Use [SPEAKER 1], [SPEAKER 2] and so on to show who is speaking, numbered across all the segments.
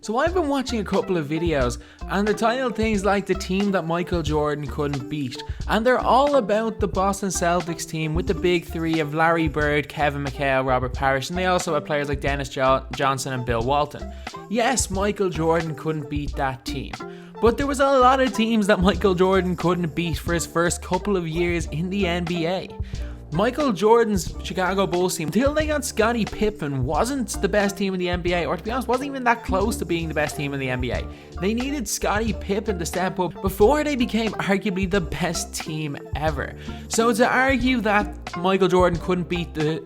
[SPEAKER 1] So I've been watching a couple of videos and they're titled things like the team that Michael Jordan couldn't beat, and they're all about the Boston Celtics team with the big three of Larry Bird, Kevin McHale, Robert Parrish, and they also have players like Dennis Johnson and Bill Walton. Yes, Michael Jordan couldn't beat that team, but there was a lot of teams that Michael Jordan couldn't beat for his first couple of years in the NBA. Michael Jordan's Chicago Bulls team, until they got Scottie Pippen, wasn't the best team in the NBA, or to be honest, wasn't even that close to being the best team in the NBA. They needed Scottie Pippen to step up before they became arguably the best team ever. So to argue that Michael Jordan couldn't beat the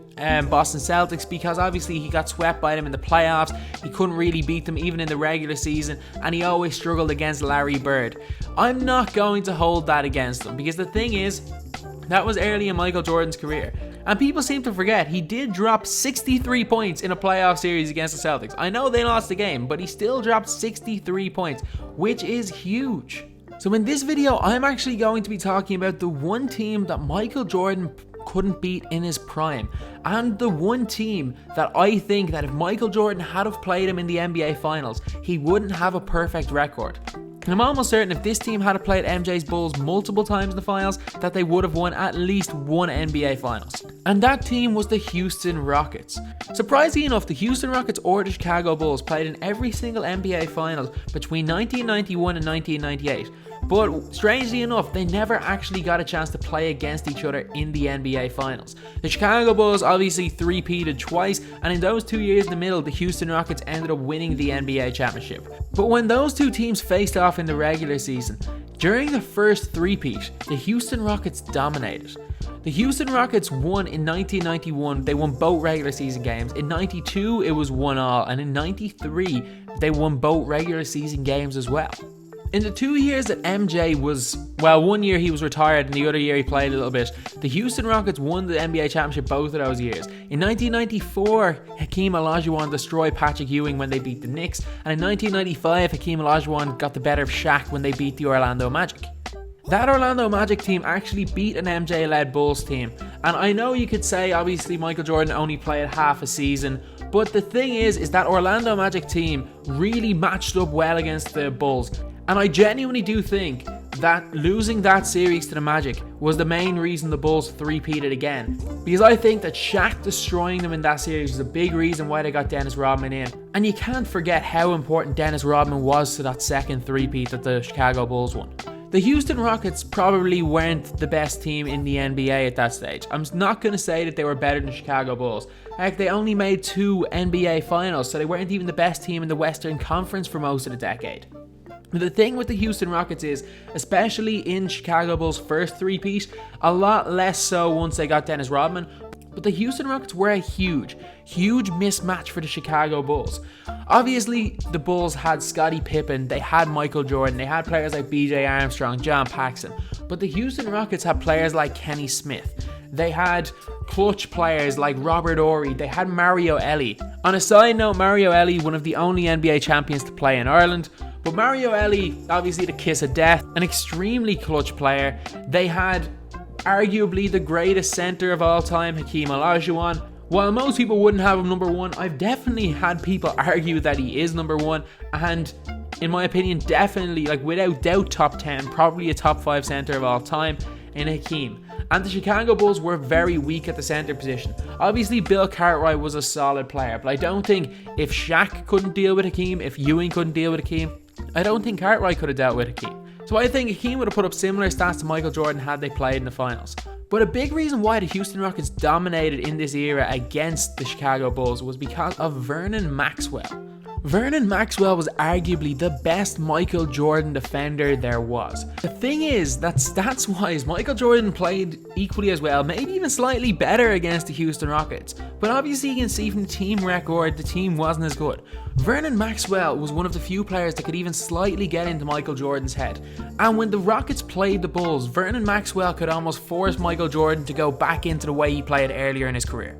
[SPEAKER 1] Boston Celtics because obviously he got swept by them in the playoffs, he couldn't really beat them even in the regular season, and he always struggled against Larry Bird. I'm not going to hold that against them, because the thing is, that was early in Michael Jordan's career. And people seem to forget he did drop 63 points in a playoff series against the Celtics. I know they lost the game, but he still dropped 63 points, which is huge. So in this video, I'm actually going to be talking about the one team that Michael Jordan couldn't beat in his prime, and the one team that I think that if Michael Jordan had have played him in the NBA Finals, he wouldn't have a perfect record. And I'm almost certain if this team had played MJ's Bulls multiple times in the finals, that they would have won at least one NBA Finals. And that team was the Houston Rockets. Surprisingly enough, the Houston Rockets or the Chicago Bulls played in every single NBA Finals between 1991 and 1998. But strangely enough, they never actually got a chance to play against each other in the NBA Finals. The Chicago Bulls obviously three-peated twice, and in those 2 years in the middle, the Houston Rockets ended up winning the NBA championship. But when those two teams faced off in the regular season, during the first three-peat, the Houston Rockets dominated. The Houston Rockets won in 1991, they won both regular season games. In 92, it was 1-1, and in 93, they won both regular season games as well. In the 2 years that MJ was, well, 1 year he was retired and the other year he played a little bit, the Houston Rockets won the NBA championship both of those years. In 1994, Hakeem Olajuwon destroyed Patrick Ewing when they beat the Knicks, and in 1995, Hakeem Olajuwon got the better of Shaq when they beat the Orlando Magic. That Orlando Magic team actually beat an MJ-led Bulls team, and I know you could say obviously Michael Jordan only played half a season, but the thing is that Orlando Magic team really matched up well against the Bulls. And I genuinely do think that losing that series to the Magic was the main reason the Bulls three-peated again. Because I think that Shaq destroying them in that series was a big reason why they got Dennis Rodman in. And you can't forget how important Dennis Rodman was to that second three-peat that the Chicago Bulls won. The Houston Rockets probably weren't the best team in the NBA at that stage. I'm not going to say that they were better than Chicago Bulls. Heck, they only made 2 NBA Finals, so they weren't even the best team in the Western Conference for most of the decade. But the thing with the Houston Rockets is, especially in Chicago Bulls' first three-peat, a lot less so once they got Dennis Rodman, but the Houston Rockets were a huge mismatch for the Chicago Bulls. Obviously, the Bulls had Scottie Pippen, they had Michael Jordan, they had players like BJ Armstrong, John Paxson, but the Houston Rockets had players like Kenny Smith. They had clutch players like Robert Horry, they had Mario Elie. On a side note, Mario Elie, one of the only NBA champions to play in Ireland, but Mario Elie, obviously the kiss of death, an extremely clutch player. They had arguably the greatest center of all time, Hakeem Olajuwon. While most people wouldn't have him number 1, I've definitely had people argue that he is number 1, and in my opinion, definitely, like without doubt, top 10, probably a top 5 center of all time in Hakeem. And the Chicago Bulls were very weak at the center position. Obviously, Bill Cartwright was a solid player, but I don't think if Shaq couldn't deal with Hakeem, if Ewing couldn't deal with Hakeem, I don't think Cartwright could have dealt with Hakeem. So I think Hakeem would have put up similar stats to Michael Jordan had they played in the finals. But a big reason why the Houston Rockets dominated in this era against the Chicago Bulls was because of Vernon Maxwell. Vernon Maxwell was arguably the best Michael Jordan defender there was. The thing is that stats-wise, Michael Jordan played equally as well, maybe even slightly better against the Houston Rockets. But obviously you can see from the team record, the team wasn't as good. Vernon Maxwell was one of the few players that could even slightly get into Michael Jordan's head. And when the Rockets played the Bulls, Vernon Maxwell could almost force Michael Jordan to go back into the way he played earlier in his career.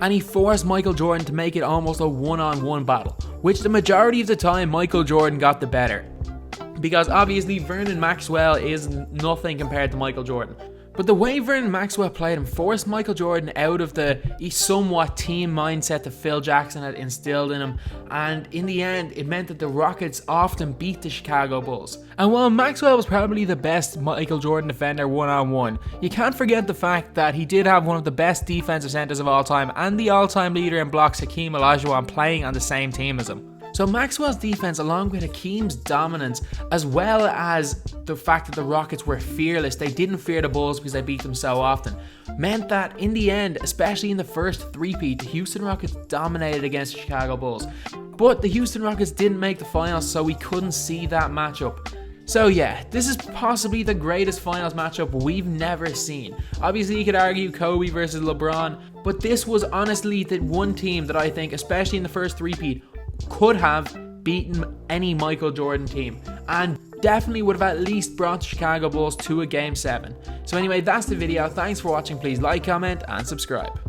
[SPEAKER 1] And he forced Michael Jordan to make it almost a one-on-one battle, which the majority of the time Michael Jordan got the better. Because obviously Vernon Maxwell is nothing compared to Michael Jordan. But the way Vernon Maxwell played him forced Michael Jordan out of the somewhat team mindset that Phil Jackson had instilled in him, and in the end it meant that the Rockets often beat the Chicago Bulls. And while Maxwell was probably the best Michael Jordan defender one-on-one, you can't forget the fact that he did have one of the best defensive centers of all time and the all-time leader in blocks, Hakeem Olajuwon, playing on the same team as him. So Maxwell's defense, along with Hakeem's dominance, as well as the fact that the Rockets were fearless, they didn't fear the Bulls because they beat them so often, meant that in the end, especially in the first three-peat, the Houston Rockets dominated against the Chicago Bulls. But the Houston Rockets didn't make the finals, so we couldn't see that matchup. So yeah, this is possibly the greatest finals matchup we've never seen. Obviously you could argue Kobe versus LeBron, but this was honestly the one team that I think, especially in the first three-peat, could have beaten any Michael Jordan team, and definitely would have at least brought the Chicago Bulls to a Game 7. So anyway, that's the video. Thanks for watching. Please like, comment, and subscribe.